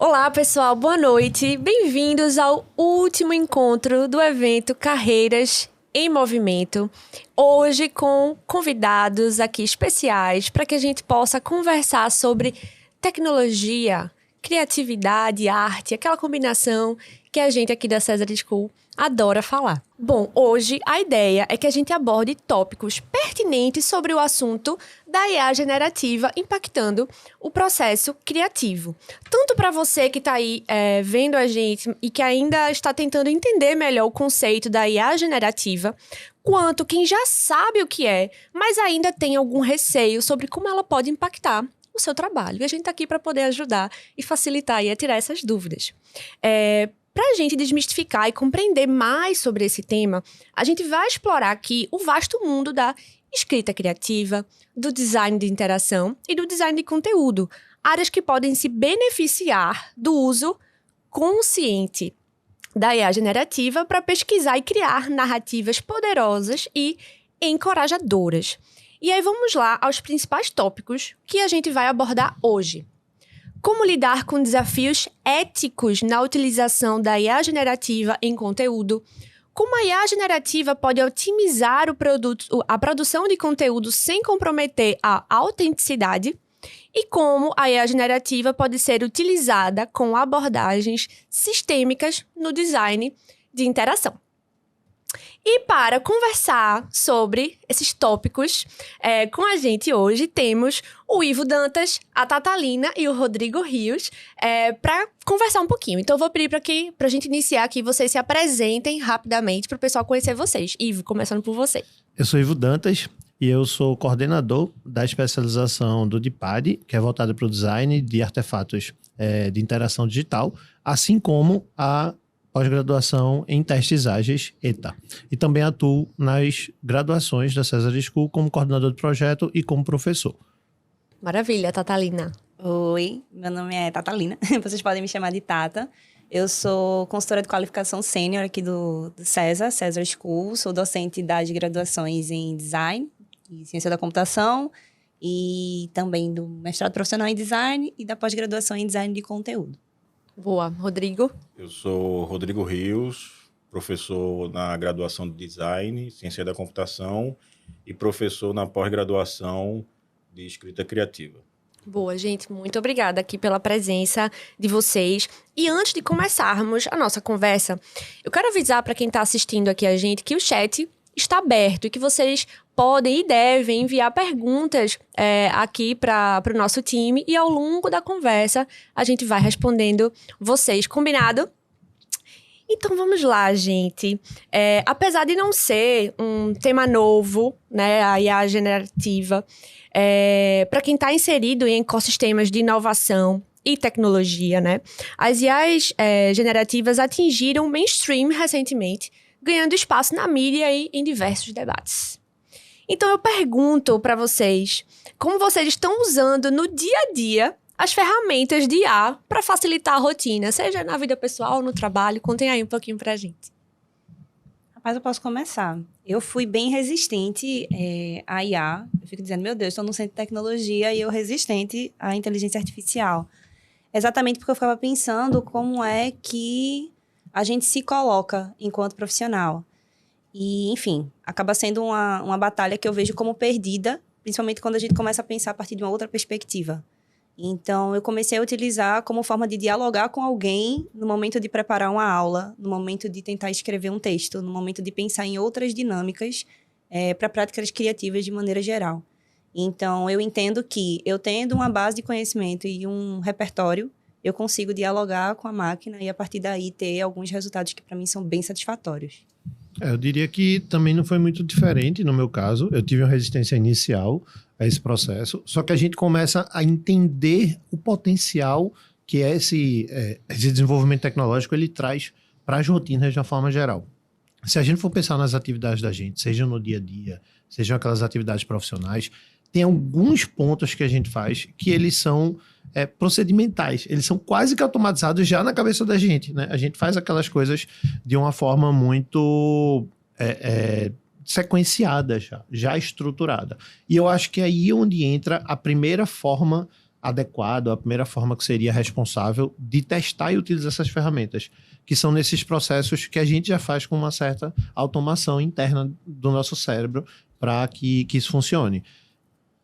Olá, pessoal, boa noite. Bem-vindos ao último encontro do evento Carreiras em Movimento. Hoje com convidados aqui especiais para que a gente possa conversar sobre tecnologia, criatividade, arte, aquela combinação que a gente aqui da Cesar School adora falar. Bom, hoje a ideia é que a gente aborde tópicos pertinentes sobre o assunto da IA generativa impactando o processo criativo. Tanto para você que está aí vendo a gente e que ainda está tentando entender melhor o conceito da IA generativa, quanto quem já sabe o que é, mas ainda tem algum receio sobre como ela pode impactar o seu trabalho. E a gente está aqui para poder ajudar e facilitar e a tirar essas dúvidas. Para a gente desmistificar e compreender mais sobre esse tema, a gente vai explorar aqui o vasto mundo da escrita criativa, do design de interação e do design de conteúdo, áreas que podem se beneficiar do uso consciente da IA generativa para pesquisar e criar narrativas poderosas e encorajadoras. E aí vamos lá aos principais tópicos que a gente vai abordar hoje. Como lidar com desafios éticos na utilização da IA generativa em conteúdo? Como a IA generativa pode otimizar a produção de conteúdo sem comprometer a autenticidade? E como a IA generativa pode ser utilizada com abordagens sistêmicas no design de interação? E para conversar sobre esses tópicos com a gente hoje, temos o Ivo Dantas, a Tatalina e o Rodrigo Rios para conversar um pouquinho. Então, eu vou pedir para a gente iniciar aqui, vocês se apresentem rapidamente para o pessoal conhecer vocês. Ivo, começando por você. Eu sou Ivo Dantas e eu sou coordenador da especialização do DIPAD, que é voltada para o design de artefatos de interação digital, assim como a pós-graduação em testes ágeis, ETA. E também atuo nas graduações da Cesar School como coordenador de projeto e como professor. Maravilha, Tatalina. Oi, meu nome é Tatalina, vocês podem me chamar de Tata. Eu sou consultora de qualificação sênior aqui do Cesar School, sou docente das graduações em Design e Ciência da Computação e também do mestrado profissional em Design e da pós-graduação em Design de Conteúdo. Boa. Rodrigo? Eu sou Rodrigo Rios, professor na graduação de Design, Ciência da Computação e professor na pós-graduação de Escrita Criativa. Boa, gente. Muito obrigada aqui pela presença de vocês. E antes de começarmos a nossa conversa, eu quero avisar para quem está assistindo aqui a gente que o chat está aberto e que vocês podem e devem enviar perguntas aqui para o nosso time e ao longo da conversa a gente vai respondendo vocês. Combinado? Então vamos lá, gente. Apesar de não ser um tema novo, né, a IA generativa, para quem está inserido em ecossistemas de inovação e tecnologia, né, as IAs generativas atingiram o mainstream recentemente, ganhando espaço na mídia e em diversos debates. Então eu pergunto para vocês, como vocês estão usando no dia a dia as ferramentas de IA para facilitar a rotina, seja na vida pessoal, no trabalho? Contem aí um pouquinho pra gente. Rapaz, eu posso começar. Eu fui bem resistente à IA. Eu fico dizendo, meu Deus, estou no centro de tecnologia e eu resistente à inteligência artificial. Exatamente porque eu ficava pensando como é que a gente se coloca enquanto profissional. E, enfim, acaba sendo uma batalha que eu vejo como perdida, principalmente quando a gente começa a pensar a partir de uma outra perspectiva. Então, eu comecei a utilizar como forma de dialogar com alguém no momento de preparar uma aula, no momento de tentar escrever um texto, no momento de pensar em outras dinâmicas para práticas criativas de maneira geral. Então, eu entendo que eu tendo uma base de conhecimento e um repertório, eu consigo dialogar com a máquina e, a partir daí, ter alguns resultados que, para mim, são bem satisfatórios. Eu diria que também não foi muito diferente no meu caso. Eu tive uma resistência inicial a esse processo, só que a gente começa a entender o potencial que esse desenvolvimento tecnológico ele traz para as rotinas de uma forma geral. Se a gente for pensar nas atividades da gente, seja no dia a dia, sejam aquelas atividades profissionais, tem alguns pontos que a gente faz que eles são procedimentais, eles são quase que automatizados já na cabeça da gente, né? A gente faz aquelas coisas de uma forma muito sequenciada, já estruturada. E eu acho que é aí onde entra a primeira forma adequado, a primeira forma que seria responsável de testar e utilizar essas ferramentas, que são nesses processos que a gente já faz com uma certa automação interna do nosso cérebro para que isso funcione.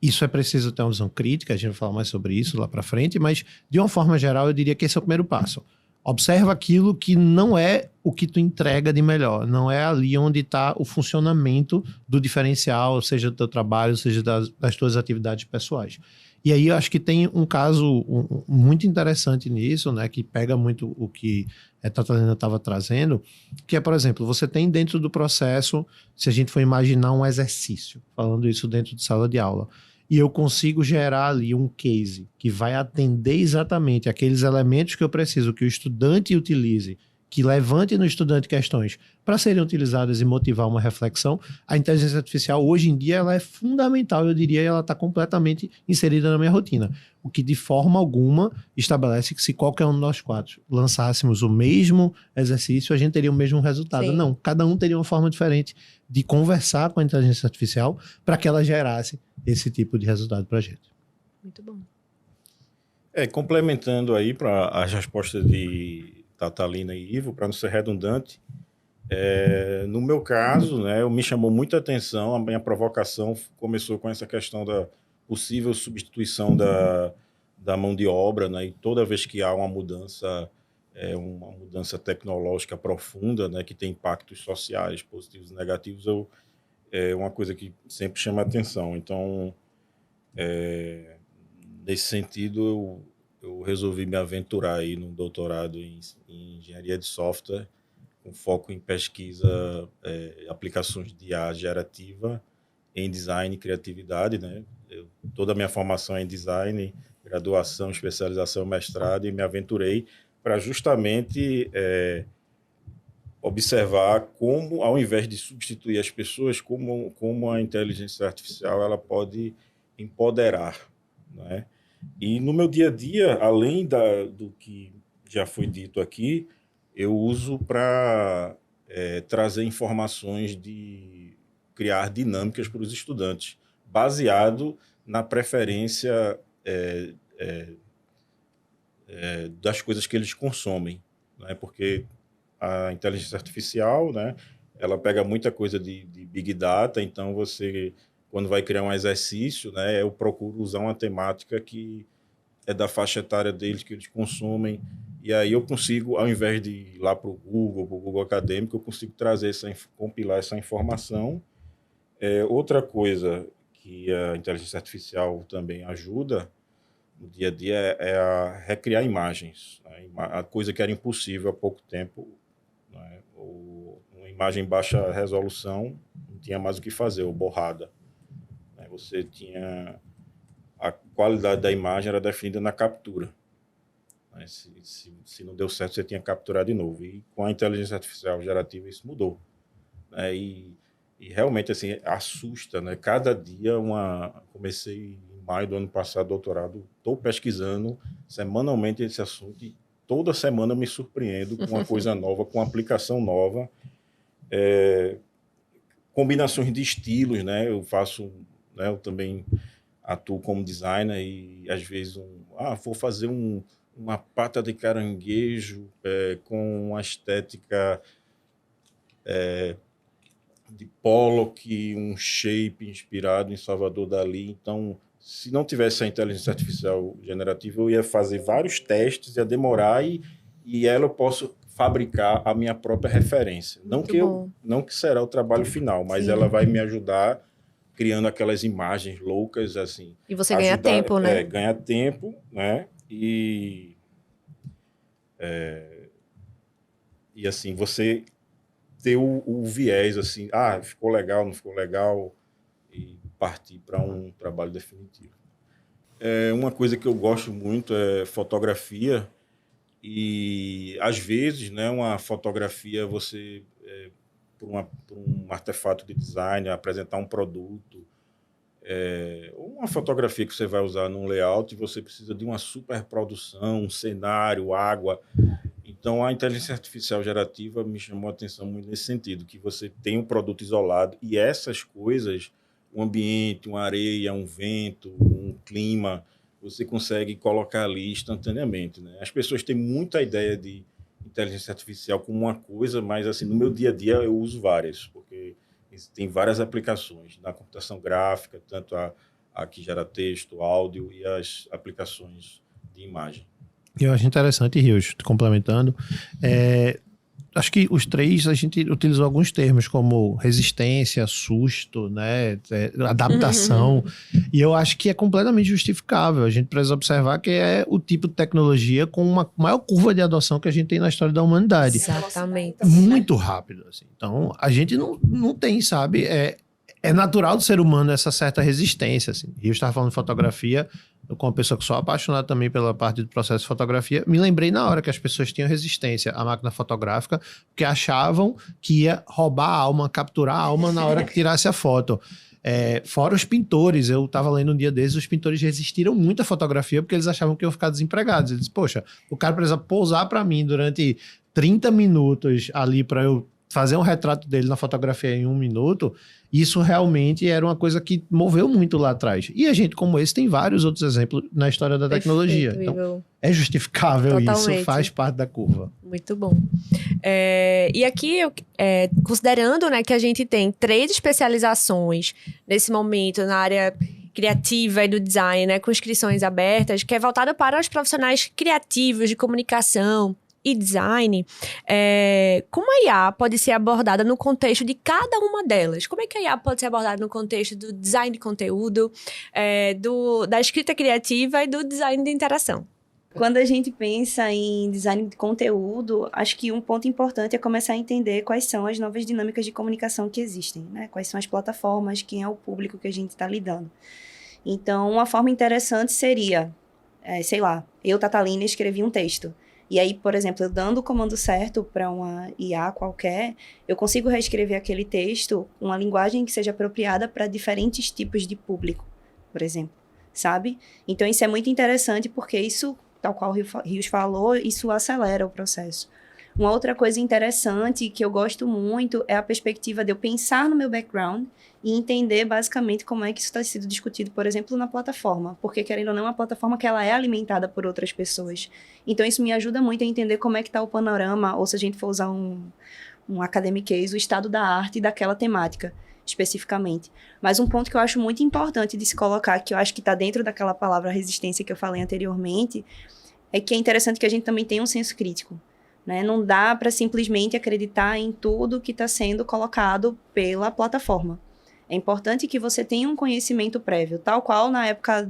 Isso é preciso ter uma visão crítica, a gente vai falar mais sobre isso lá para frente, mas de uma forma geral eu diria que esse é o primeiro passo. Observa aquilo que não é o que tu entrega de melhor, não é ali onde está o funcionamento do diferencial, seja do teu trabalho, seja das tuas atividades pessoais. E aí eu acho que tem um caso muito interessante nisso, né, que pega muito o que a Tatalina estava trazendo, que é, por exemplo, você tem dentro do processo, se a gente for imaginar um exercício, falando isso dentro de sala de aula, e eu consigo gerar ali um case que vai atender exatamente aqueles elementos que eu preciso que o estudante utilize, que levante no estudante questões para serem utilizadas e motivar uma reflexão, a inteligência artificial hoje em dia ela é fundamental, eu diria, e ela está completamente inserida na minha rotina. O que de forma alguma estabelece que se qualquer um de nós quatro lançássemos o mesmo exercício, a gente teria o mesmo resultado. Sim. Não, cada um teria uma forma diferente de conversar com a inteligência artificial para que ela gerasse esse tipo de resultado para a gente. Muito bom. Complementando aí para as respostas de Tatalina e Ivo, para não ser redundante, no meu caso, né, me chamou muita atenção, a minha provocação começou com essa questão da possível substituição da mão de obra, né, e toda vez que há uma mudança tecnológica profunda, né, que tem impactos sociais, positivos e negativos, é uma coisa que sempre chama atenção. Então, nesse sentido, eu resolvi me aventurar aí num doutorado em engenharia de software, com foco em pesquisa, aplicações de IA gerativa em design e criatividade, né? Toda a minha formação é em design, graduação, especialização, mestrado, e me aventurei para justamente observar como, ao invés de substituir as pessoas, como a inteligência artificial ela pode empoderar, né? E no meu dia a dia, além do que já foi dito aqui, eu uso para trazer informações de criar dinâmicas para os estudantes, baseado na preferência das coisas que eles consomem, né? Porque a inteligência artificial, né, ela pega muita coisa de Big Data, então você, quando vai criar um exercício, né, eu procuro usar uma temática que é da faixa etária deles, que eles consomem, e aí eu consigo, ao invés de ir lá para o Google Acadêmico, eu consigo trazer compilar essa informação. Outra coisa que a inteligência artificial também ajuda no dia a dia é a recriar imagens, né? A coisa que era impossível há pouco tempo, né? Uma imagem em baixa resolução não tinha mais o que fazer, ou borrada, né? Você tinha... A qualidade da imagem era definida na captura, né? Se não deu certo, você tinha que capturar de novo. E com a inteligência artificial gerativa isso mudou, né? E realmente assim assusta, né? Cada dia comecei em maio do ano passado doutorado, estou pesquisando semanalmente esse assunto e toda semana eu me surpreendo com uma coisa nova, com uma aplicação nova, combinações de estilos, né? Eu também atuo como designer e às vezes vou fazer uma pata de caranguejo com uma estética de Pollock, um shape inspirado em Salvador Dalí. Então, se não tivesse a inteligência artificial generativa, eu ia fazer vários testes, ia demorar e ela eu posso fabricar a minha própria referência. Não que será o trabalho final, mas Sim. ela vai me ajudar criando aquelas imagens loucas, assim. E você ganha tempo, né? Ganha tempo, né? E assim, você ter o viés, assim, ficou legal, não ficou legal, e partir para um trabalho definitivo. Uma coisa que eu gosto muito é fotografia, e às vezes, né, uma fotografia você... por um artefato de design, apresentar um produto, uma fotografia que você vai usar num layout e você precisa de uma superprodução, um cenário, água. Então, a inteligência artificial gerativa me chamou a atenção muito nesse sentido, que você tem um produto isolado e essas coisas, um ambiente, uma areia, um vento, um clima, você consegue colocar ali instantaneamente, né? As pessoas têm muita ideia de inteligência artificial como uma coisa, mas assim, no meu dia a dia eu uso várias, porque tem várias aplicações na computação gráfica, tanto a que gera texto, áudio e as aplicações de imagem. Eu acho interessante, Rios, complementando, acho que os três a gente utilizou alguns termos como resistência, susto, né, adaptação, e eu acho que é completamente justificável. A gente precisa observar que é o tipo de tecnologia com uma maior curva de adoção que a gente tem na história da humanidade. Exatamente. Muito rápido, assim. Então, a gente não tem, sabe, é natural do ser humano essa certa resistência, assim. E eu estava falando de fotografia, eu, como uma pessoa que sou apaixonado também pela parte do processo de fotografia, me lembrei na hora que as pessoas tinham resistência à máquina fotográfica, porque achavam que ia roubar a alma, capturar a alma na hora que tirasse a foto. Fora os pintores, eu estava lendo um dia desses, os pintores resistiram muito à fotografia porque eles achavam que iam ficar desempregados. Eles, poxa, o cara precisa pousar para mim durante 30 minutos ali para eu fazer um retrato dele na fotografia em 1 minuto. Isso realmente era uma coisa que moveu muito lá atrás. E a gente, como esse, tem vários outros exemplos na história da tecnologia. Perfeito, então, é justificável. Totalmente. Isso, faz parte da curva. Muito bom. E aqui, considerando, né, que a gente tem 3 especializações nesse momento na área criativa e do design, né, com inscrições abertas, que é voltada para os profissionais criativos de comunicação e design, como a IA pode ser abordada no contexto de cada uma delas? Como é que a IA pode ser abordada no contexto do design de conteúdo, da escrita criativa e do design de interação? Quando a gente pensa em design de conteúdo, acho que um ponto importante é começar a entender quais são as novas dinâmicas de comunicação que existem, né? Quais são as plataformas, quem é o público que a gente está lidando. Então, uma forma interessante seria, sei lá, eu, Tatalina, escrevi um texto. E aí, por exemplo, eu dando o comando certo para uma IA qualquer, eu consigo reescrever aquele texto com uma linguagem que seja apropriada para diferentes tipos de público, por exemplo, sabe? Então, isso é muito interessante porque isso, tal qual o Rios falou, isso acelera o processo. Uma outra coisa interessante que eu gosto muito é a perspectiva de eu pensar no meu background e entender basicamente como é que isso está sendo discutido, por exemplo, na plataforma. Porque, querendo ou não, é uma plataforma que ela é alimentada por outras pessoas. Então, isso me ajuda muito a entender como é que está o panorama, ou se a gente for usar um academic case, o estado da arte daquela temática, especificamente. Mas um ponto que eu acho muito importante de se colocar, que eu acho que está dentro daquela palavra resistência que eu falei anteriormente, é que é interessante que a gente também tenha um senso crítico. Né? Não dá para simplesmente acreditar em tudo que está sendo colocado pela plataforma. É importante que você tenha um conhecimento prévio, tal qual na época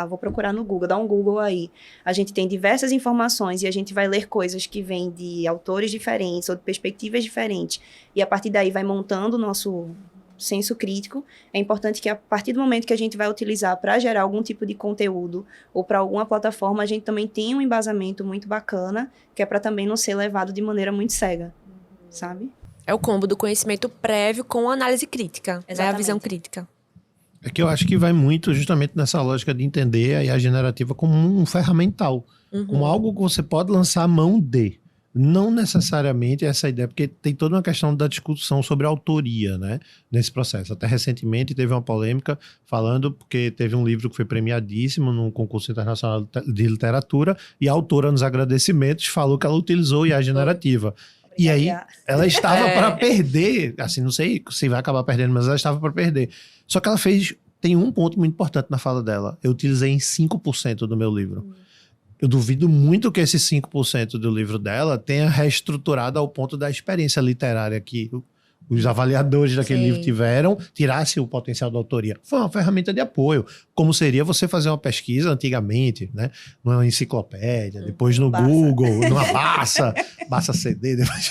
vou procurar no Google, dá um Google aí. A gente tem diversas informações e a gente vai ler coisas que vêm de autores diferentes ou de perspectivas diferentes. E a partir daí vai montando o nosso senso crítico. É importante que a partir do momento que a gente vai utilizar para gerar algum tipo de conteúdo ou para alguma plataforma, a gente também tenha um embasamento muito bacana, que é para também não ser levado de maneira muito cega, sabe? É o combo do conhecimento prévio com a análise crítica, né? A visão crítica. É que eu acho que vai muito justamente nessa lógica de entender a IA generativa como um ferramental, como algo que você pode lançar a mão de. Não necessariamente essa ideia, porque tem toda uma questão da discussão sobre a autoria, né, nesse processo. Até recentemente teve uma polêmica falando, porque teve um livro que foi premiadíssimo num concurso internacional de literatura, e a autora, nos agradecimentos, falou que ela utilizou IA generativa. E aí, ela estava para perder, assim, não sei se vai acabar perdendo, mas ela estava para perder. Só que ela tem um ponto muito importante na fala dela. Eu utilizei em 5% do meu livro. Eu duvido muito que esse 5% do livro dela tenha reestruturado ao ponto da experiência literária que os avaliadores daquele livro tiveram, tirasse o potencial da autoria. Foi uma ferramenta de apoio, como seria você fazer uma pesquisa antigamente, né? Numa enciclopédia, depois no Google, numa Bassa CD, depois...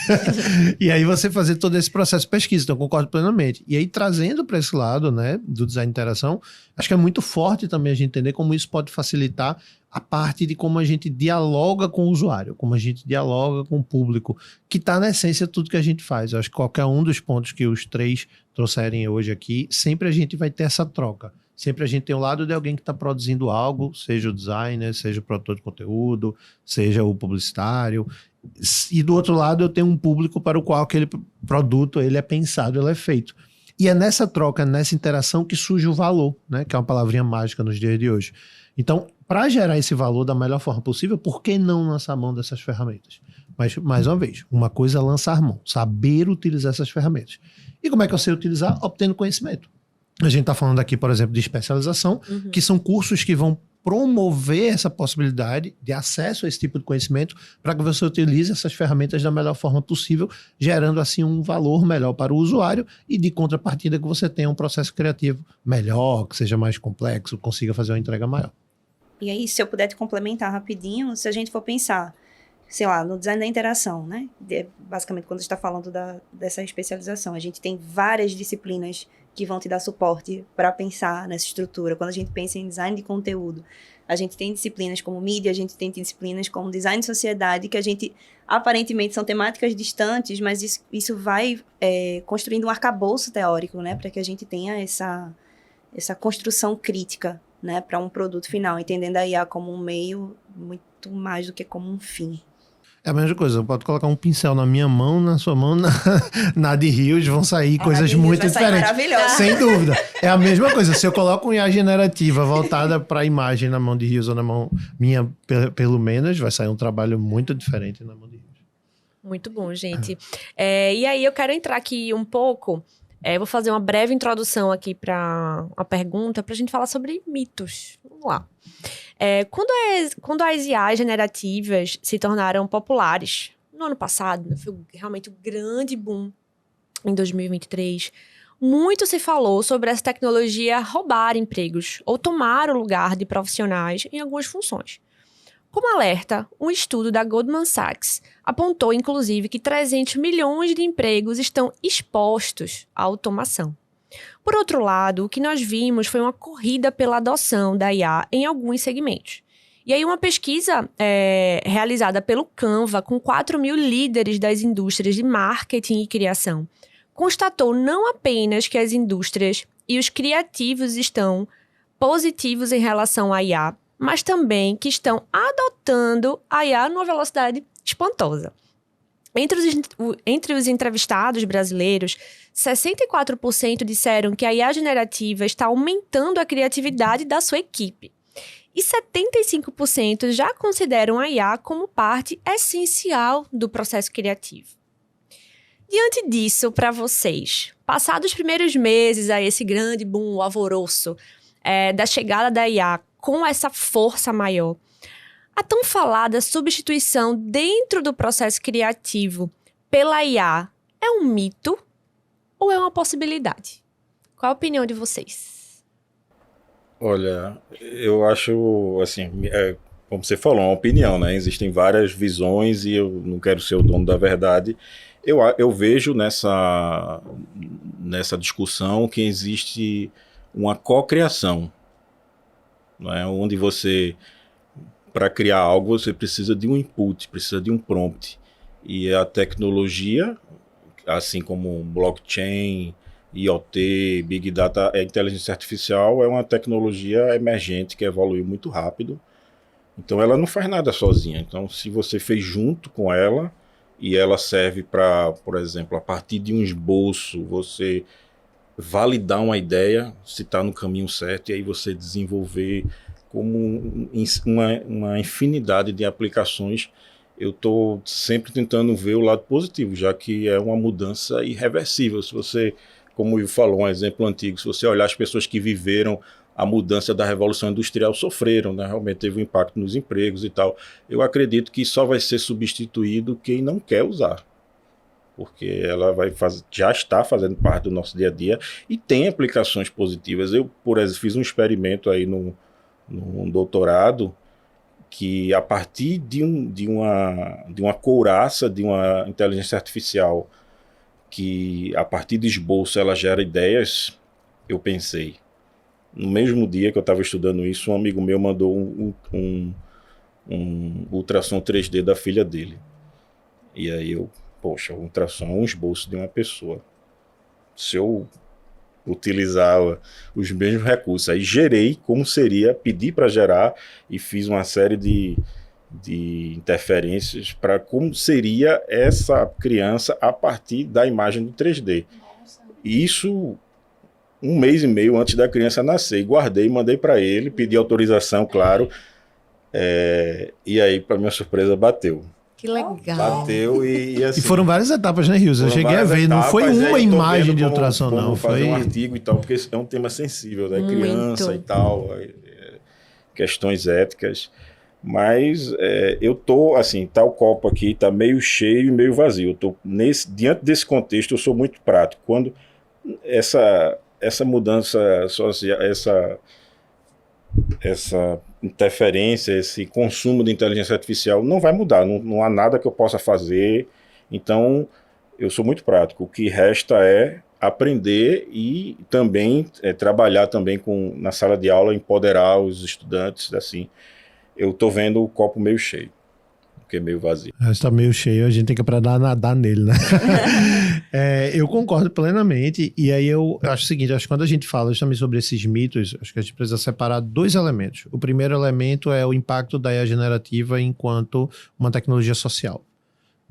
E aí você fazer todo esse processo de pesquisa. Então, eu concordo plenamente. E aí, trazendo para esse lado, né, do design de interação, acho que é muito forte também a gente entender como isso pode facilitar a parte de como a gente dialoga com o usuário, como a gente dialoga com o público, que está na essência de tudo que a gente faz. Eu acho que qualquer um dos pontos que os três trouxerem hoje aqui, sempre a gente vai ter essa troca. Sempre a gente tem o lado de alguém que está produzindo algo, seja o designer, seja o produtor de conteúdo, seja o publicitário. E do outro lado eu tenho um público para o qual aquele produto ele é pensado, ele é feito. E é nessa troca, nessa interação que surge o valor, né? Que é uma palavrinha mágica nos dias de hoje. Então, para gerar esse valor da melhor forma possível, por que não lançar mão dessas ferramentas? Mas, mais uma vez, uma coisa é lançar mão, saber utilizar essas ferramentas. E como é que eu sei utilizar? Obtendo conhecimento. A gente está falando aqui, por exemplo, de especialização, que são cursos que vão promover essa possibilidade de acesso a esse tipo de conhecimento para que você utilize essas ferramentas da melhor forma possível, gerando assim um valor melhor para o usuário e de contrapartida que você tenha um processo criativo melhor, que seja mais complexo, consiga fazer uma entrega maior. E aí, se eu puder te complementar rapidinho, se a gente for pensar, sei lá, no design da interação, né? Basicamente, quando a gente está falando dessa especialização, a gente tem várias disciplinas que vão te dar suporte para pensar nessa estrutura. Quando a gente pensa em design de conteúdo, a gente tem disciplinas como mídia, a gente tem disciplinas como design de sociedade, que a gente, aparentemente, são temáticas distantes, mas isso vai construindo um arcabouço teórico, né? Para que a gente tenha essa construção crítica, né? Para um produto final, entendendo a IA como um meio muito mais do que como um fim. É a mesma coisa, eu posso colocar um pincel na minha mão, na sua mão, na de Rios, vão sair coisas muito diferentes. Maravilhoso. Sem dúvida. É a mesma coisa. Se eu coloco uma IA generativa voltada para a imagem na mão de Rios ou na mão minha, pelo menos, vai sair um trabalho muito diferente na mão de Rios. Muito bom, gente. E aí eu quero entrar aqui um pouco, vou fazer uma breve introdução aqui para uma pergunta, para a gente falar sobre mitos. Vamos lá. Quando as IAs generativas se tornaram populares, no ano passado, foi realmente um grande boom em 2023, muito se falou sobre essa tecnologia roubar empregos ou tomar o lugar de profissionais em algumas funções. Como alerta, um estudo da Goldman Sachs apontou, inclusive, que 300 milhões de empregos estão expostos à automação. Por outro lado, o que nós vimos foi uma corrida pela adoção da IA em alguns segmentos. E aí uma pesquisa realizada pelo Canva com 4.000 líderes das indústrias de marketing e criação constatou não apenas que as indústrias e os criativos estão positivos em relação à IA, mas também que estão adotando a IA numa velocidade espantosa. Entre os entrevistados brasileiros, 64% disseram que a IA generativa está aumentando a criatividade da sua equipe. E 75% já consideram a IA como parte essencial do processo criativo. Diante disso, para vocês, passados os primeiros meses a esse grande boom, o alvoroço da chegada da IA com essa força maior, a tão falada substituição dentro do processo criativo pela IA é um mito ou é uma possibilidade? Qual a opinião de vocês? Olha, eu acho, assim, como você falou, é uma opinião, né? Existem várias visões e eu não quero ser o dono da verdade. Eu vejo nessa discussão que existe uma cocriação, não é? Onde você, para criar algo, você precisa de um input, precisa de um prompt. E a tecnologia, assim como blockchain, IoT, Big Data, a inteligência artificial é uma tecnologia emergente que evoluiu muito rápido. Então ela não faz nada sozinha. Então se você fez junto com ela e ela serve para, por exemplo, a partir de um esboço, você validar uma ideia, se está no caminho certo, e aí você desenvolver como uma infinidade de aplicações. Eu estou sempre tentando ver o lado positivo, já que é uma mudança irreversível. Se você, como o Ivo falou, um exemplo antigo, se você olhar as pessoas que viveram a mudança da Revolução Industrial sofreram, né? Realmente teve um impacto nos empregos e tal. Eu acredito que só vai ser substituído quem não quer usar, porque ela já está fazendo parte do nosso dia a dia e tem aplicações positivas. Eu, por exemplo, fiz um experimento aí num doutorado, que a partir de uma couraça de uma inteligência artificial, que a partir de esboço ela gera ideias, eu pensei, no mesmo dia que eu estava estudando isso, um amigo meu mandou um ultrassom 3D da filha dele. E aí eu, poxa, um ultrassom é um esboço de uma pessoa. Se eu utilizar os mesmos recursos, aí gerei como seria, pedi para gerar e fiz uma série de interferências para como seria essa criança a partir da imagem do 3D. Isso 1 mês e meio antes da criança nascer. E guardei, mandei para ele, pedi autorização, claro. E aí, para minha surpresa, bateu. Que legal. Bateu e assim... E foram várias etapas, né, Rios? Eu Foram cheguei a ver, não etapas, foi uma eu tô imagem vendo de ultrassom, como não. fazer Foi um artigo e tal, porque é um tema sensível, né? Muito. Criança e tal, questões éticas. Mas eu tô, assim, tá o copo aqui, tá meio cheio e meio vazio. Eu tô diante desse contexto, eu sou muito prático. Quando essa mudança social, essa interferência, esse consumo de inteligência artificial não vai mudar, não há nada que eu possa fazer. Então, eu sou muito prático. O que resta é aprender e também trabalhar também na sala de aula, empoderar os estudantes, assim. Eu estou vendo o copo meio cheio, porque é meio vazio. Está meio cheio, a gente tem que aprender a nadar nele, né? Eu concordo plenamente, e aí eu acho o seguinte, acho que quando a gente fala justamente sobre esses mitos, acho que a gente precisa separar 2 elementos. O primeiro elemento é o impacto da IA generativa enquanto uma tecnologia social.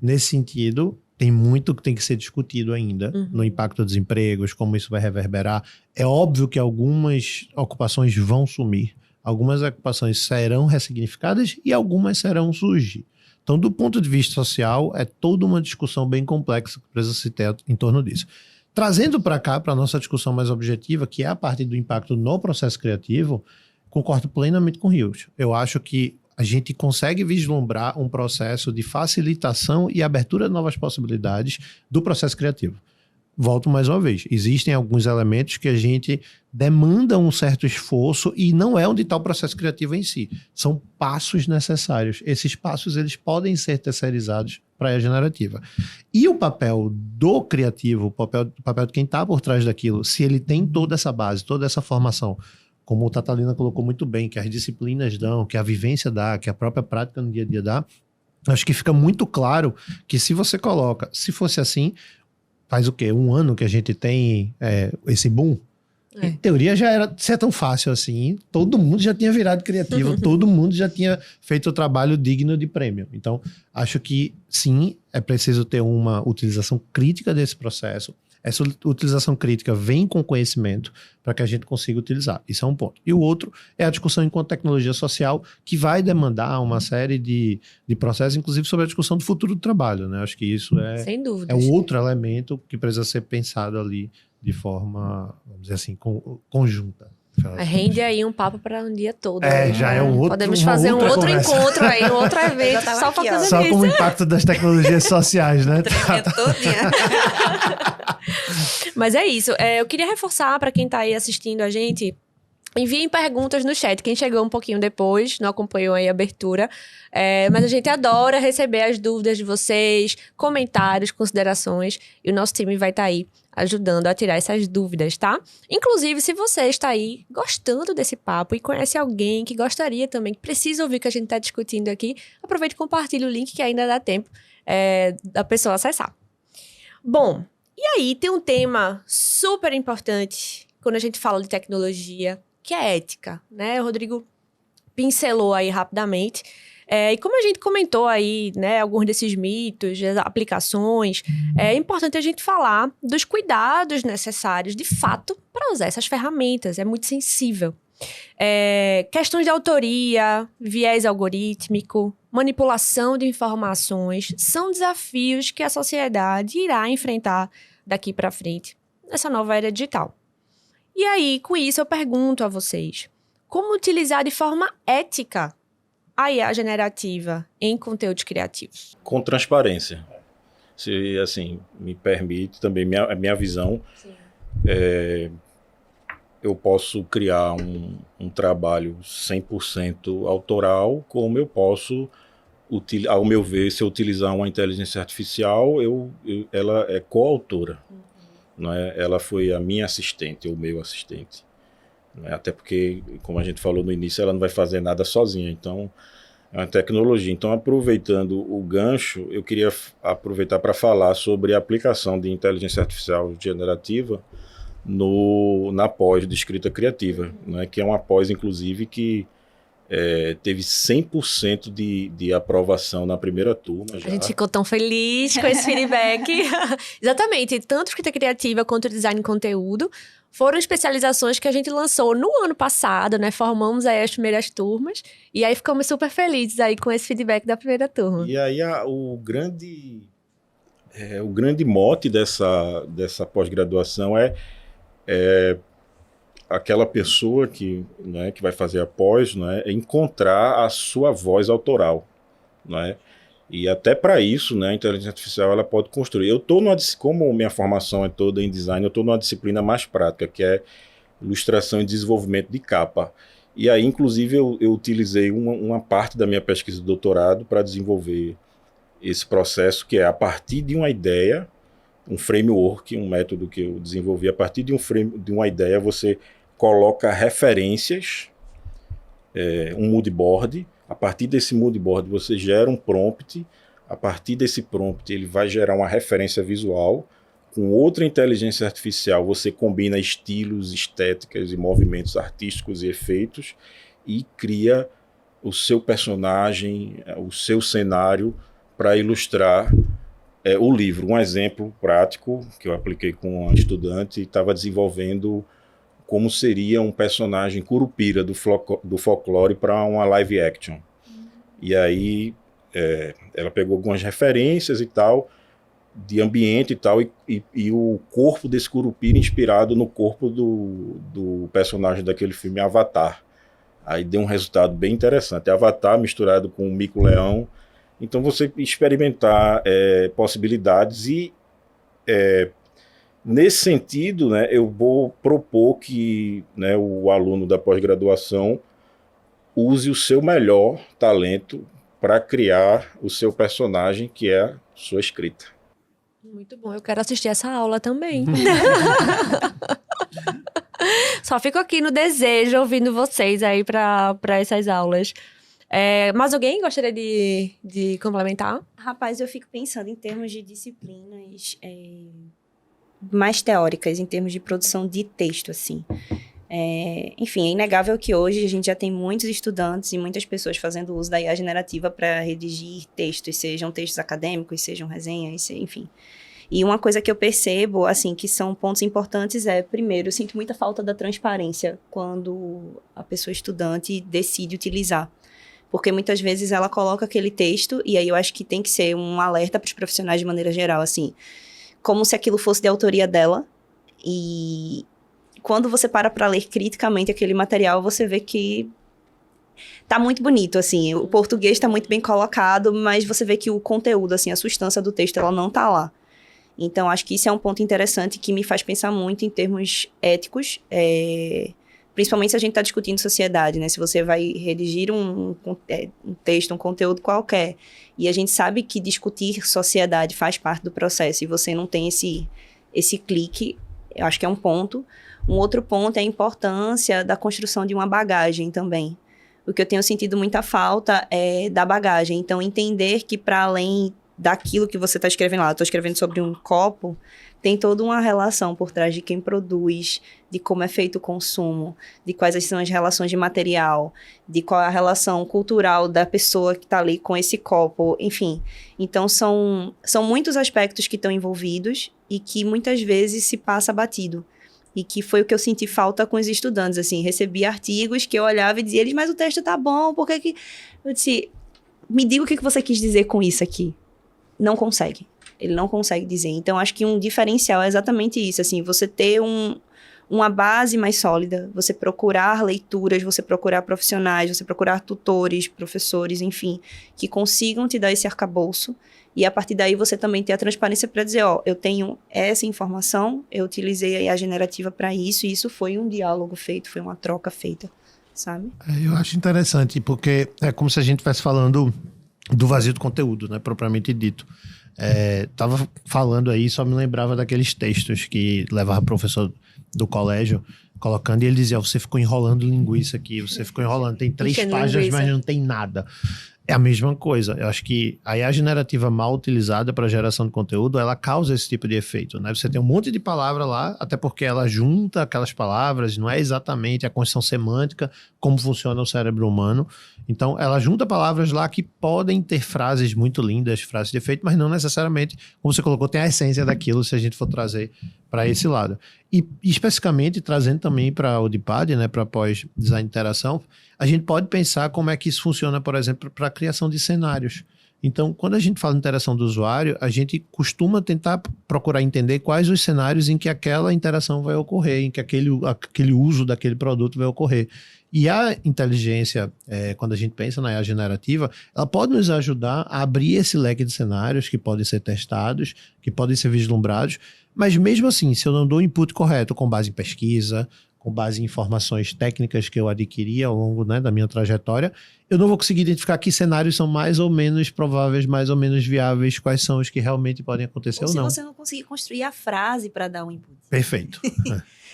Nesse sentido, tem muito que tem que ser discutido ainda no impacto dos empregos, como isso vai reverberar. É óbvio que algumas ocupações vão sumir, algumas ocupações serão ressignificadas e algumas serão surgir. Então, do ponto de vista social, é toda uma discussão bem complexa que precisa se ter em torno disso. Trazendo para cá, para a nossa discussão mais objetiva, que é a parte do impacto no processo criativo, concordo plenamente com o Rios. Eu acho que a gente consegue vislumbrar um processo de facilitação e abertura de novas possibilidades do processo criativo. Volto mais uma vez, existem alguns elementos que a gente demanda um certo esforço e não é onde está o processo criativo em si. São passos necessários. Esses passos eles podem ser terceirizados para a generativa. E o papel do criativo, o papel de quem está por trás daquilo, se ele tem toda essa base, toda essa formação, como o Tatalina colocou muito bem, que as disciplinas dão, que a vivência dá, que a própria prática no dia a dia dá, acho que fica muito claro que se você coloca, se fosse assim, faz o quê? 1 ano que a gente tem esse boom? Em teoria já era ser tão fácil assim, todo mundo já tinha virado criativo, todo mundo já tinha feito o trabalho digno de prêmio. Então, acho que sim, é preciso ter uma utilização crítica desse processo. Essa utilização crítica vem com conhecimento para que a gente consiga utilizar. Isso é um ponto. E o outro é a discussão enquanto tecnologia social, que vai demandar uma série de processos, inclusive sobre a discussão do futuro do trabalho, né? Acho que isso sem dúvida, é um outro elemento que precisa ser pensado ali de forma, vamos dizer assim, conjunta. Rende aí um papo para um dia todo. Já é um outro. Podemos fazer um outro encontro aí, um outro evento só para fazer só isso. com o impacto das tecnologias sociais, né? Mas é isso. Eu queria reforçar para quem está aí assistindo a gente, enviem perguntas no chat. Quem chegou um pouquinho depois, não acompanhou aí a abertura. Mas a gente adora receber as dúvidas de vocês, comentários, considerações. E o nosso time vai estar aí ajudando a tirar essas dúvidas, tá? Inclusive, se você está aí gostando desse papo e conhece alguém que gostaria também, que precisa ouvir o que a gente está discutindo aqui, aproveite e compartilhe o link que ainda dá tempo da pessoa acessar. Bom, e aí tem um tema super importante quando a gente fala de tecnologia, que é a ética, né? O Rodrigo pincelou aí rapidamente. E como a gente comentou aí, né, alguns desses mitos, das aplicações, é importante a gente falar dos cuidados necessários, de fato, para usar essas ferramentas. É muito sensível. Questões de autoria, viés algorítmico, manipulação de informações, são desafios que a sociedade irá enfrentar daqui para frente, nessa nova era digital. E aí, com isso, eu pergunto a vocês, como utilizar de forma ética a IA generativa em conteúdos criativos? Com transparência. Se, assim, me permite também a minha visão, eu posso criar um trabalho 100% autoral, como eu posso, ao meu ver, se eu utilizar uma inteligência artificial, ela é coautora. Não é? Ela foi a minha assistente, o meu assistente. Até porque, como a gente falou no início, ela não vai fazer nada sozinha, então é uma tecnologia. Então, aproveitando o gancho, eu queria aproveitar para falar sobre a aplicação de inteligência artificial generativa na pós de escrita criativa, né? Que é uma pós, inclusive, que teve 100% de aprovação na primeira turma. Já. A gente ficou tão feliz com esse feedback. Exatamente, tanto escrita criativa quanto design de conteúdo. foram especializações que a gente lançou no ano passado, né? Formamos aí as primeiras turmas. E aí ficamos super felizes aí com esse feedback da primeira turma. E aí o grande mote dessa pós-graduação é aquela pessoa que vai fazer a pós, é encontrar a sua voz autoral, E até para isso, a inteligência artificial ela pode construir. Como minha formação é toda em design, eu estou numa disciplina mais prática, que é ilustração e desenvolvimento de capa. E aí, inclusive, eu utilizei uma parte da minha pesquisa de doutorado para desenvolver esse processo, que é a partir de uma ideia, um framework, um método que eu desenvolvi, a partir de uma ideia, você coloca referências, um moodboard. A partir desse moodboard você gera um prompt. A partir desse prompt ele vai gerar uma referência visual. Com outra inteligência artificial você combina estilos, estéticas e movimentos artísticos e efeitos e cria o seu personagem, o seu cenário para ilustrar o livro. Um exemplo prático que eu apliquei com uma estudante, estava desenvolvendo como seria um personagem curupira do folclore para uma live action. E aí ela pegou algumas referências e tal, de ambiente e tal, e o corpo desse curupira inspirado no corpo do personagem daquele filme Avatar. Aí deu um resultado bem interessante. Avatar misturado com o mico-leão. Então você experimentar possibilidades e... nesse sentido, eu vou propor que o aluno da pós-graduação use o seu melhor talento para criar o seu personagem, que é a sua escrita. Muito bom, eu quero assistir essa aula também. Só fico aqui no desejo, ouvindo vocês aí para essas aulas. Mas alguém gostaria de complementar? Rapaz, eu fico pensando em termos de disciplinas mais teóricas, em termos de produção de texto, assim. Enfim, é inegável que hoje a gente já tem muitos estudantes e muitas pessoas fazendo uso da IA generativa para redigir textos, sejam textos acadêmicos, sejam resenhas, enfim. E uma coisa que eu percebo, assim, que são pontos importantes primeiro, eu sinto muita falta da transparência quando a pessoa estudante decide utilizar. Porque muitas vezes ela coloca aquele texto, e aí eu acho que tem que ser um alerta para os profissionais de maneira geral, assim, como se aquilo fosse de autoria dela. E quando você para ler criticamente aquele material, você vê que tá muito bonito, assim, o português tá muito bem colocado, mas você vê que o conteúdo, assim, a substância do texto, ela não tá lá. Então, acho que isso é um ponto interessante que me faz pensar muito em termos éticos, principalmente se a gente está discutindo sociedade, né? Se você vai redigir um texto, um conteúdo qualquer, e a gente sabe que discutir sociedade faz parte do processo, e você não tem esse clique, eu acho que é um ponto. Um outro ponto é a importância da construção de uma bagagem também. O que eu tenho sentido muita falta é da bagagem. Então, entender que para além daquilo que você está escrevendo lá, eu estou escrevendo sobre um copo, tem toda uma relação por trás de quem produz, de como é feito o consumo, de quais são as relações de material, de qual é a relação cultural da pessoa que está ali com esse copo, enfim. Então, são muitos aspectos que estão envolvidos e que muitas vezes se passa batido. E que foi o que eu senti falta com os estudantes, assim, recebi artigos que eu olhava e dizia, mas o texto tá bom, por que que... Eu disse, me diga o que você quis dizer com isso aqui. Não consegue. Ele não consegue dizer. Então, acho que um diferencial é exatamente isso, assim, você ter uma base mais sólida, você procurar leituras, você procurar profissionais, você procurar tutores, professores, enfim, que consigam te dar esse arcabouço. E a partir daí você também ter a transparência para dizer, eu tenho essa informação, eu utilizei a IA generativa para isso, e isso foi um diálogo feito, foi uma troca feita, sabe? Eu acho interessante, porque é como se a gente estivesse falando do vazio do conteúdo, né, propriamente dito. Tava falando aí, só me lembrava daqueles textos que levava o professor do colégio colocando, e ele dizia, você ficou enrolando linguiça aqui, você ficou enrolando, tem 3 páginas, mas não tem nada. É a mesma coisa. Eu acho que a IA generativa mal utilizada para geração de conteúdo, ela causa esse tipo de efeito, né? Você tem um monte de palavra lá, até porque ela junta aquelas palavras, não é exatamente a construção semântica, como funciona o cérebro humano. Então, ela junta palavras lá que podem ter frases muito lindas, frases de efeito, mas não necessariamente, como você colocou, tem a essência daquilo, se a gente for trazer para esse lado. E especificamente, trazendo também para o DPAD, né, para pós-design de interação, a gente pode pensar como é que isso funciona, por exemplo, para a criação de cenários. Então, quando a gente fala de interação do usuário, a gente costuma tentar procurar entender quais os cenários em que aquela interação vai ocorrer, em que aquele uso daquele produto vai ocorrer. E a inteligência, quando a gente pensa na IA generativa, ela pode nos ajudar a abrir esse leque de cenários que podem ser testados, que podem ser vislumbrados, mas mesmo assim, se eu não dou o input correto com base em pesquisa, com base em informações técnicas que eu adquiri ao longo, né, da minha trajetória, eu não vou conseguir identificar que cenários são mais ou menos prováveis, mais ou menos viáveis, quais são os que realmente podem acontecer ou não. Se você não conseguir construir a frase para dar um input. Perfeito.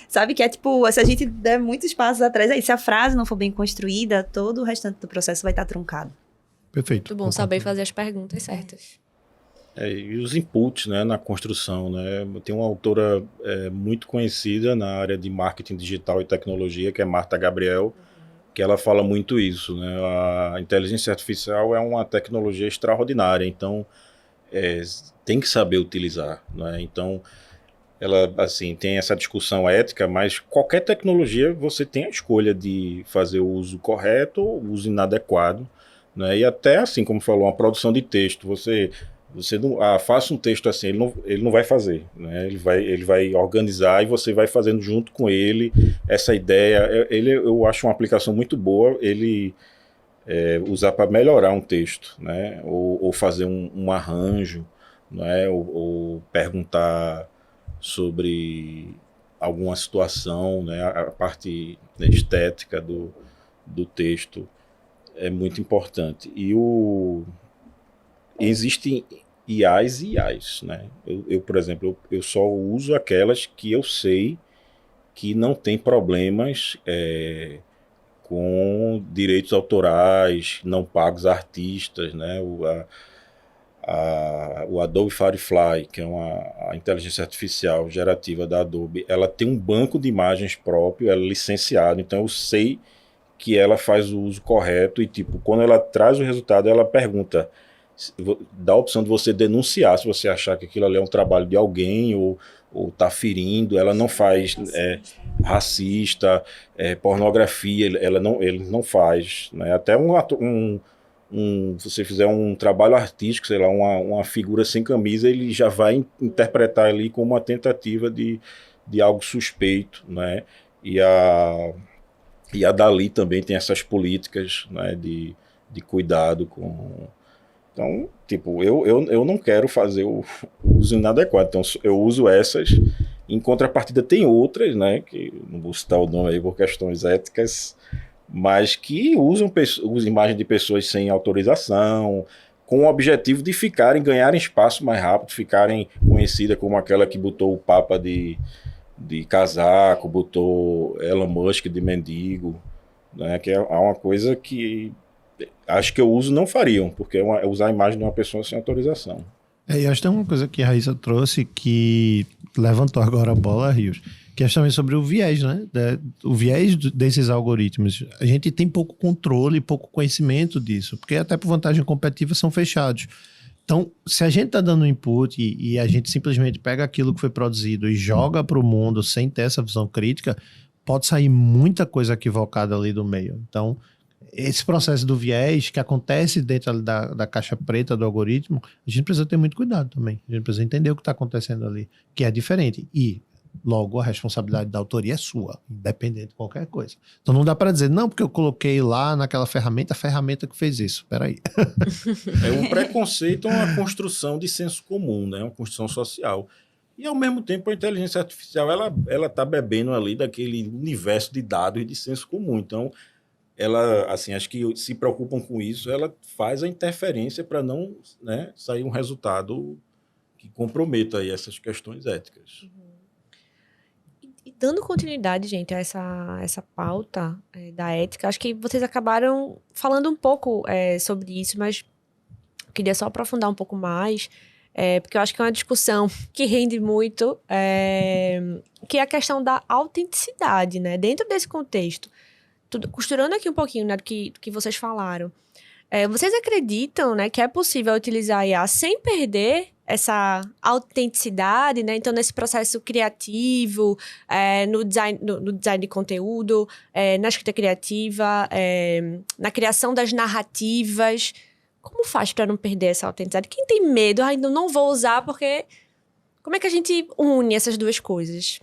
Sabe que é tipo, se a gente der muitos passos atrás, aí se a frase não for bem construída, todo o restante do processo vai estar truncado. Perfeito. Muito bom saber fazer as perguntas certas. E os inputs, né, na construção, né? Tem uma autora muito conhecida na área de marketing digital e tecnologia, que é Marta Gabriel, que ela fala muito isso, né? A inteligência artificial é uma tecnologia extraordinária, então tem que saber utilizar, né? Então, ela, assim, tem essa discussão ética, mas qualquer tecnologia você tem a escolha de fazer o uso correto ou o uso inadequado, né? E até, assim, como falou, uma produção de texto, você não, faça um texto assim, ele não vai fazer, né? Ele vai organizar e você vai fazendo junto com ele essa ideia. Eu acho uma aplicação muito boa ele usar para melhorar um texto, né? Ou fazer um arranjo, né? Ou perguntar sobre alguma situação, né? A parte estética do texto é muito importante. Existem IAs e IAs, né? Eu, por exemplo, eu só uso aquelas que eu sei que não tem problemas com direitos autorais, não pagos a artistas, né? O Adobe Firefly, que é a inteligência artificial gerativa da Adobe, ela tem um banco de imagens próprio, ela é licenciada, então eu sei que ela faz o uso correto e, tipo, quando ela traz o resultado, ela pergunta, dá a opção de você denunciar se você achar que aquilo ali é um trabalho de alguém ou está ferindo. Ela não faz racista, pornografia, ele não faz, né? Até se você fizer um trabalho artístico, sei lá, uma figura sem camisa, ele já vai interpretar ali como uma tentativa de algo suspeito, né? E a Dali também tem essas políticas, né, de cuidado com... Então, tipo, eu não quero fazer o uso inadequado. Então, eu uso essas. Em contrapartida, tem outras, né? Que não vou citar o nome aí por questões éticas, mas que usam imagens de pessoas sem autorização, com o objetivo de ganharem espaço mais rápido, ficarem conhecidas como aquela que botou o Papa de casaco, botou Elon Musk de mendigo, né? Que é uma coisa que... acho que eu uso não fariam, porque é usar a imagem de uma pessoa sem autorização. Eu acho que tem uma coisa que a Raíssa trouxe que levantou agora a bola, Rios, que é justamente sobre o viés, né? O viés desses algoritmos. A gente tem pouco controle, pouco conhecimento disso, porque até por vantagem competitiva são fechados. Então, se a gente está dando input e a gente simplesmente pega aquilo que foi produzido e joga para o mundo sem ter essa visão crítica, pode sair muita coisa equivocada ali do meio. Então, esse processo do viés que acontece dentro da caixa preta do algoritmo, a gente precisa ter muito cuidado também. A gente precisa entender o que está acontecendo ali, que é diferente. E, logo, a responsabilidade da autoria é sua, independente de qualquer coisa. Então não dá para dizer, não, porque eu coloquei lá naquela ferramenta, a ferramenta que fez isso. Peraí. Um preconceito é uma construção de senso comum, né? Uma construção social. E, ao mesmo tempo, a inteligência artificial ela está bebendo ali daquele universo de dados e de senso comum. Então, ela, assim, acho que se preocupam com isso, ela faz a interferência para não, né, sair um resultado que comprometa aí essas questões éticas. E dando continuidade, gente, a essa pauta da ética, acho que vocês acabaram falando um pouco sobre isso, mas eu queria só aprofundar um pouco mais, porque eu acho que é uma discussão que rende muito, que é a questão da autenticidade, né? Dentro desse contexto. Costurando aqui um pouquinho, né, do que vocês falaram. Vocês acreditam, né, que é possível utilizar a IA sem perder essa autenticidade, né? Então, nesse processo criativo, no design de conteúdo, na escrita criativa, na criação das narrativas. Como faz para não perder essa autenticidade? Quem tem medo, ainda não vou usar, porque... Como é que a gente une essas duas coisas?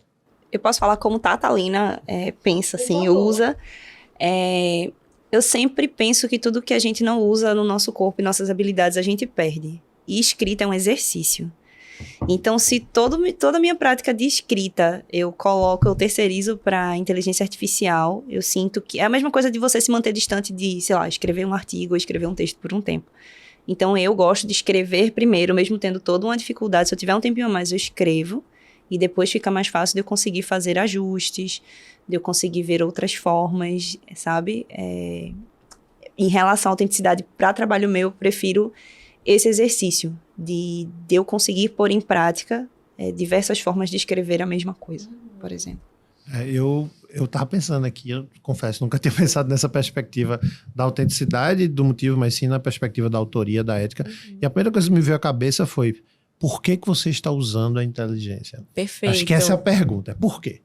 Eu posso falar como Tatalina pensa, assim, usa. Eu sempre penso que tudo que a gente não usa no nosso corpo e nossas habilidades, a gente perde. E escrita é um exercício. Então, se toda a minha prática de escrita eu terceirizo para inteligência artificial, eu sinto que é a mesma coisa de você se manter distante de, sei lá, escrever um artigo ou escrever um texto por um tempo. Então, eu gosto de escrever primeiro, mesmo tendo toda uma dificuldade. Se eu tiver um tempinho a mais, eu escrevo. E depois fica mais fácil de eu conseguir fazer ajustes, de eu conseguir ver outras formas, sabe? Em relação à autenticidade para trabalho meu, eu prefiro esse exercício de eu conseguir pôr em prática diversas formas de escrever a mesma coisa, por exemplo. Eu tava pensando aqui, eu confesso, nunca tinha pensado nessa perspectiva da autenticidade do motivo, mas sim na perspectiva da autoria, da ética. E a primeira coisa que me veio à cabeça foi, por que você está usando a inteligência? Perfeito. Acho que essa é a pergunta, por quê?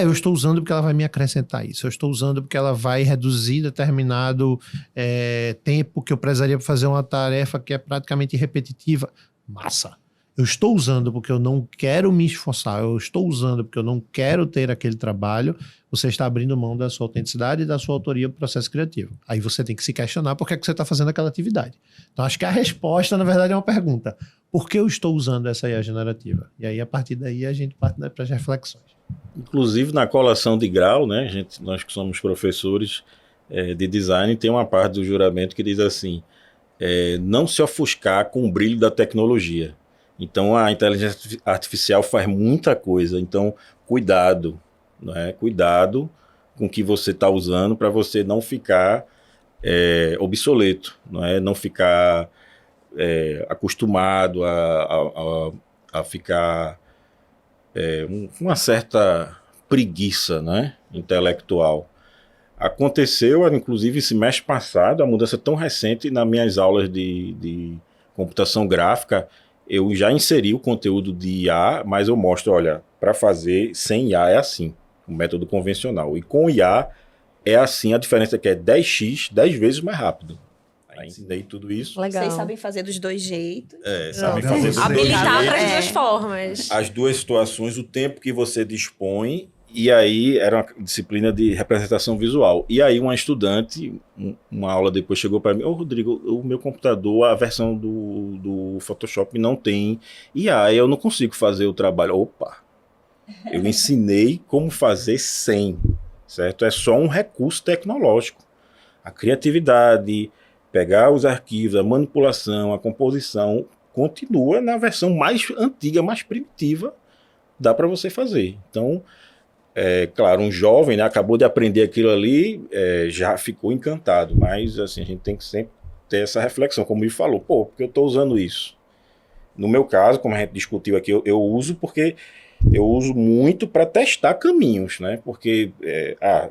Eu estou usando porque ela vai me acrescentar isso, eu estou usando porque ela vai reduzir determinado tempo que eu precisaria para fazer uma tarefa que é praticamente repetitiva. Massa! Eu estou usando porque eu não quero me esforçar, eu estou usando porque eu não quero ter aquele trabalho. Você está abrindo mão da sua autenticidade e da sua autoria para o processo criativo. Aí você tem que se questionar por que você está fazendo aquela atividade. Então, acho que a resposta, na verdade, é uma pergunta. Por que eu estou usando essa IA generativa? E aí, a partir daí, a gente parte para as reflexões. Inclusive, na colação de grau, né, nós que somos professores de design, tem uma parte do juramento que diz assim, não se ofuscar com o brilho da tecnologia. Então, a inteligência artificial faz muita coisa. Então, cuidado, né? Cuidado com o que você está usando para você não ficar obsoleto, não ficar acostumado a ficar uma certa preguiça, né? Intelectual. Aconteceu, inclusive, esse mês passado, a mudança tão recente nas minhas aulas de computação gráfica. Eu já inseri o conteúdo de IA, mas eu mostro, olha, para fazer sem IA é assim, o método convencional. E com IA é assim, a diferença é que é 10x, 10 vezes mais rápido. Aí ensinei tudo isso. Legal. Vocês sabem fazer dos dois jeitos. Sabem fazer dos dois habilitar para as jeitos. duas formas. As duas situações, o tempo que você dispõe. E aí era uma disciplina de representação visual. E aí uma estudante, uma aula depois, chegou para mim, Rodrigo, o meu computador, a versão do Photoshop não tem IA, eu não consigo fazer o trabalho. Opa! Eu ensinei como fazer sem, certo? É só um recurso tecnológico. A criatividade, pegar os arquivos, a manipulação, a composição, continua na versão mais antiga, mais primitiva, dá para você fazer. Então... claro, um jovem, né, acabou de aprender aquilo ali, já ficou encantado, mas assim, a gente tem que sempre ter essa reflexão, como ele falou, porque eu estou usando isso? No meu caso, como a gente discutiu aqui, eu uso porque eu uso muito para testar caminhos, né, porque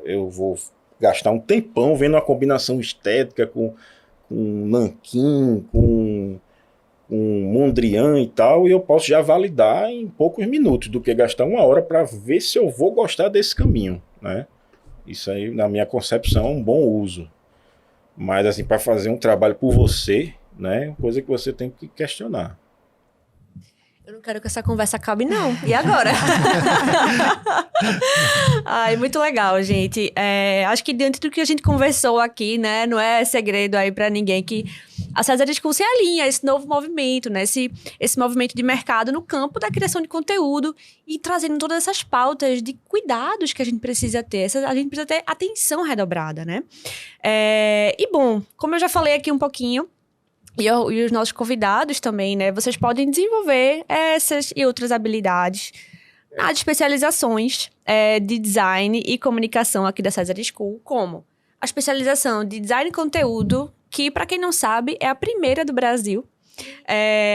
eu vou gastar um tempão vendo uma combinação estética com nanquim, com Mondrian e tal, e eu posso já validar em poucos minutos do que gastar uma hora para ver se eu vou gostar desse caminho, né? Isso aí, na minha concepção, é um bom uso. Mas, assim, para fazer um trabalho por você, né? Coisa que você tem que questionar. Eu não quero que essa conversa acabe, não. E agora? Ai, muito legal, gente. Acho que diante do que a gente conversou aqui, né? Não é segredo aí pra ninguém que a César School se alinha a esse novo movimento, né? Esse movimento de mercado no campo da criação de conteúdo e trazendo todas essas pautas de cuidados que a gente precisa ter. A gente precisa ter atenção redobrada, né? E, bom, como eu já falei aqui um pouquinho, e os nossos convidados também, né? Vocês podem desenvolver essas e outras habilidades nas especializações de design e comunicação aqui da César School, como a especialização de design e conteúdo, que, para quem não sabe, é a primeira do Brasil.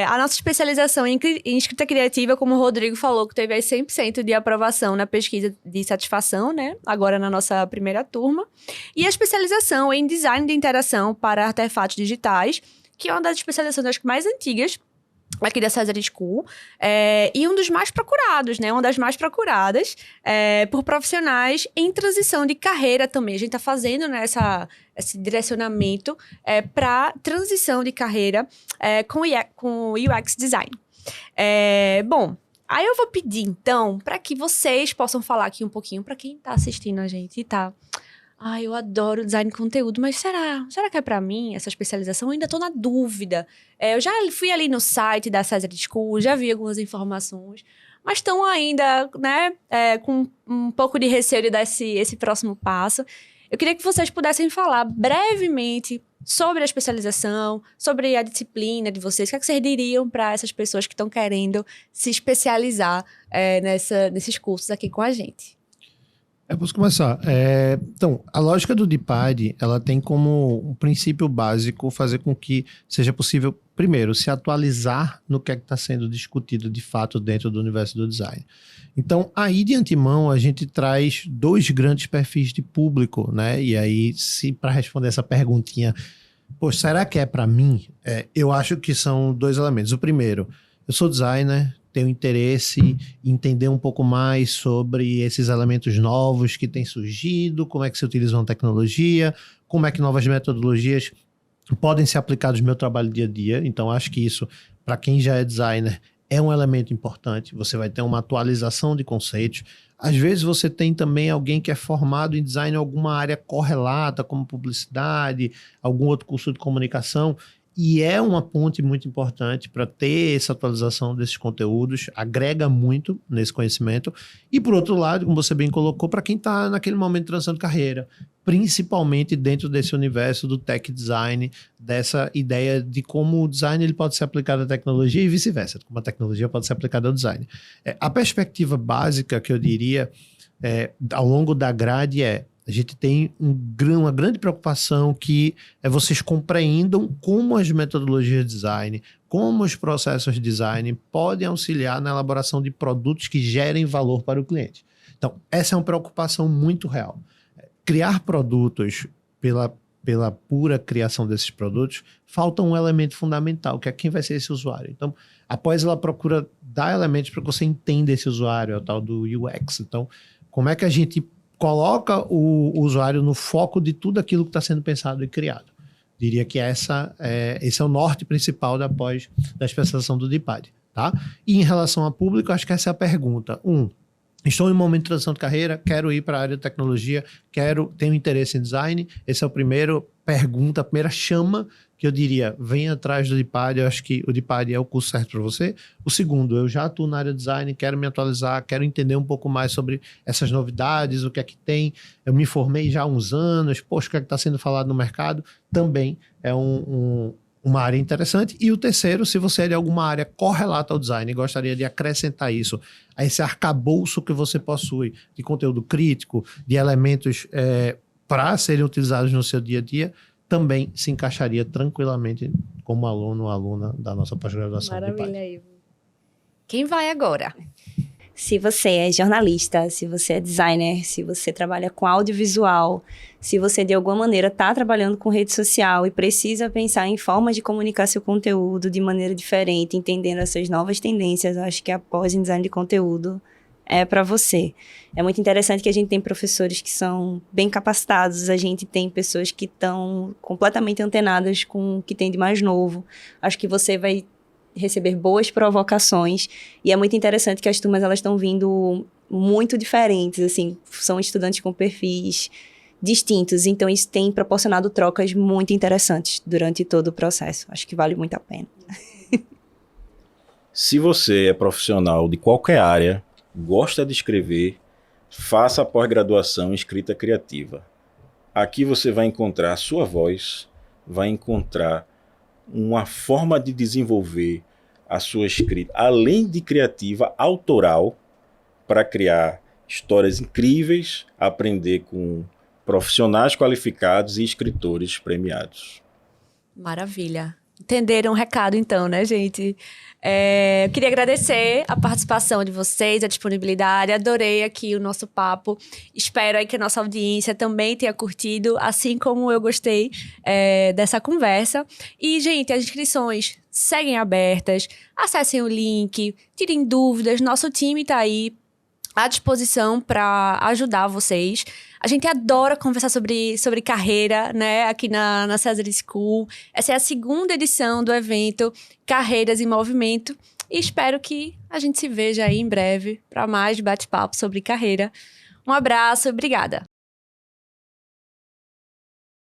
A nossa especialização em escrita criativa, como o Rodrigo falou, que teve aí 100% de aprovação na pesquisa de satisfação, né? Agora na nossa primeira turma. E a especialização em design de interação para artefatos digitais, que é uma das especializações, acho que mais antigas aqui da Cesar School, e um dos mais procurados, né? Uma das mais procuradas por profissionais em transição de carreira também. A gente está fazendo, né, esse direcionamento para transição de carreira com UX Design. Bom, aí eu vou pedir, então, para que vocês possam falar aqui um pouquinho, para quem está assistindo a gente e tá... eu adoro design de conteúdo, mas será que é pra mim essa especialização? Eu ainda tô na dúvida. Eu já fui ali no site da Cesar School, já vi algumas informações, mas estão ainda, né, com um pouco de receio de dar esse próximo passo. Eu queria que vocês pudessem falar brevemente sobre a especialização, sobre a disciplina de vocês. O que é que vocês diriam para essas pessoas que estão querendo se especializar nesses cursos aqui com a gente? Eu posso começar. Então, a lógica do DeepAD, ela tem como um princípio básico fazer com que seja possível, primeiro, se atualizar no que é que está sendo discutido de fato dentro do universo do design. Então, aí de antemão, a gente traz 2 grandes perfis de público, né? E aí, se para responder essa perguntinha, será que é para mim? Eu acho que são 2 elementos. O primeiro, eu sou designer, tenho interesse em entender um pouco mais sobre esses elementos novos que têm surgido, como é que se utiliza uma tecnologia, como é que novas metodologias podem ser aplicadas no meu trabalho dia a dia. Então, acho que isso, para quem já é designer, é um elemento importante. Você vai ter uma atualização de conceitos. Às vezes, você tem também alguém que é formado em design em alguma área correlata, como publicidade, algum outro curso de comunicação, e é uma ponte muito importante para ter essa atualização desses conteúdos, agrega muito nesse conhecimento. E, por outro lado, como você bem colocou, para quem está naquele momento de transição de carreira, principalmente dentro desse universo do tech design, dessa ideia de como o design ele pode ser aplicado à tecnologia e vice-versa, como a tecnologia pode ser aplicada ao design. A perspectiva básica que eu diria ao longo da grade a gente tem uma grande preocupação que vocês compreendam como as metodologias de design, como os processos de design podem auxiliar na elaboração de produtos que gerem valor para o cliente. Então, essa é uma preocupação muito real. Criar produtos pela pura criação desses produtos, falta um elemento fundamental, que é quem vai ser esse usuário. Então, após ela procura dar elementos para que você entenda esse usuário, é o tal do UX. Então, como é que a gente coloca o usuário no foco de tudo aquilo que está sendo pensado e criado? Diria que esse é o norte principal da especialização do DeepAD, tá? E em relação a público, acho que essa é a pergunta. Estou em um momento de transição de carreira, quero ir para a área de tecnologia, tenho interesse em design. Essa é a primeira pergunta, a primeira chama que eu diria, vem atrás do DeepAD, eu acho que o DeepAD é o curso certo para você. O segundo, eu já atuo na área de design, quero me atualizar, quero entender um pouco mais sobre essas novidades, o que é que tem. Eu me formei já há uns anos, o que é que está sendo falado no mercado, também é uma área interessante. E o terceiro, se você é de alguma área correlata ao design e gostaria de acrescentar isso a esse arcabouço que você possui de conteúdo crítico, de elementos para serem utilizados no seu dia a dia, também se encaixaria tranquilamente como aluno ou aluna da nossa pós-graduação. Maravilha, Ivo. Quem vai agora? Se você é jornalista, se você é designer, se você trabalha com audiovisual, se você de alguma maneira está trabalhando com rede social e precisa pensar em formas de comunicar seu conteúdo de maneira diferente, entendendo essas novas tendências, eu acho que a pós em design de conteúdo é para você. É muito interessante que a gente tem professores que são bem capacitados, a gente tem pessoas que estão completamente antenadas com o que tem de mais novo. Acho que você vai receber boas provocações e é muito interessante que as turmas elas estão vindo muito diferentes, assim, são estudantes com perfis distintos, então isso tem proporcionado trocas muito interessantes durante todo o processo. Acho que vale muito a pena. Se você é profissional de qualquer área, gosta de escrever, faça a pós-graduação em escrita criativa. Aqui você vai encontrar a sua voz, vai encontrar uma forma de desenvolver a sua escrita, além de criativa, autoral, para criar histórias incríveis, aprender com profissionais qualificados e escritores premiados. Maravilha. Entenderam o recado, então, né, gente? Eu queria agradecer a participação de vocês, a disponibilidade. Adorei aqui o nosso papo. Espero aí que a nossa audiência também tenha curtido, assim como eu gostei dessa conversa. E, gente, as inscrições seguem abertas. Acessem o link, tirem dúvidas. Nosso time está aí à disposição para ajudar vocês. A gente adora conversar sobre carreira, né? Aqui na Cesar School. Essa é a 2ª edição do evento Carreiras em Movimento. E espero que a gente se veja aí em breve para mais bate-papo sobre carreira. Um abraço, obrigada!